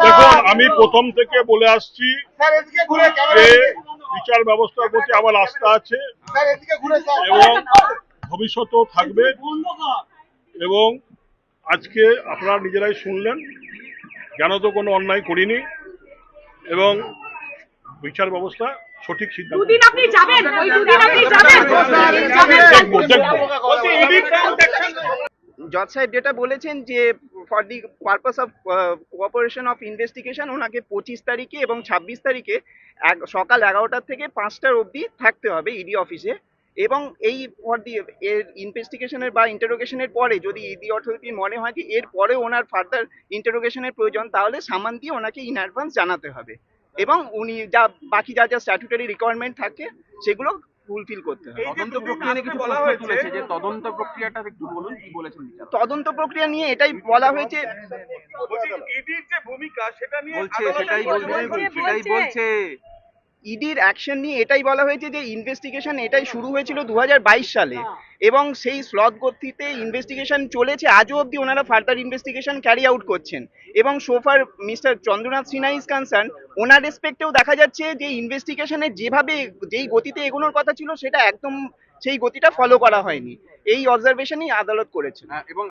দেখুন, আমি প্রথম থেকে বলে আসছি যে বিচার ব্যবস্থার প্রতি আমার আস্থা আছে এবং ভবিষ্যতেও থাকবে। এবং আজকে আপনারা নিজেরাই শুনলেন, জ্ঞানত কোনো অন্যায় করিনি এবং বিচার ব্যবস্থা সঠিক সিদ্ধান্ত। দুদিন আপনি যাবেন, ওই দুদিন আপনি যাবেন। জজ সাহেব যেটা বলেছেন যে for the purpose of cooperation of investigation ওনাকে 25 তারিখে এবং 26 তারিখে সকাল 11টা থেকে 5টার অবধি থাকতে হবে ইডি অফিসে। এবং এই ফর দি এর ইনভেস্টিগেশনের বা ইন্টারোগেশনের পরে যদি ইডি অথরিটির মনে হয় যে এর পরে ওনার ফার্দার ইন্টারোগেশনের প্রয়োজন, তাহলে সামান দিয়ে ওনাকে ইন অ্যাডভান্স জানাতে হবে এবং উনি যা বাকি যা স্ট্যাটুটারি রিকোয়ারমেন্ট থাকে সেগুলো ফুলফিল করতে হবে। তদন্ত প্রক্রিয়া নিয়ে কিছু বলা হয়েছে যে তদন্ত প্রক্রিয়াটা একটু বলুন, কি বলেছেন বিচারক? তদন্ত প্রক্রিয়া নিয়ে এটাই বলা হয়েছে, ইডির যে ভূমিকা সেটা নিয়ে সেটাই বলছে ইডির অ্যাকশন নিয়ে এটাই বলা হয়েছে যে ইনভেস্টিগেশন এটাই শুরু হয়েছিল 2022 সালে এবং সেই স্লথ গতিতে ইনভেস্টিগেশন চলেছে আজও অবধি। ওনারা ফার্দার ইনভেস্টিগেশন ক্যারি আউট করছেন এবং chauffeur Mr Chandranath Sinha is concern, ওনার রেসপেক্টেও দেখা যাচ্ছে যে ইনভেস্টিগেশনের যেভাবে যেই গতিতে এগোনোর কথা ছিল সেটা একদম সেই গতিটা ফলো করা হয়নি। এই অবজারভেশনই আদালত করেছে। এবং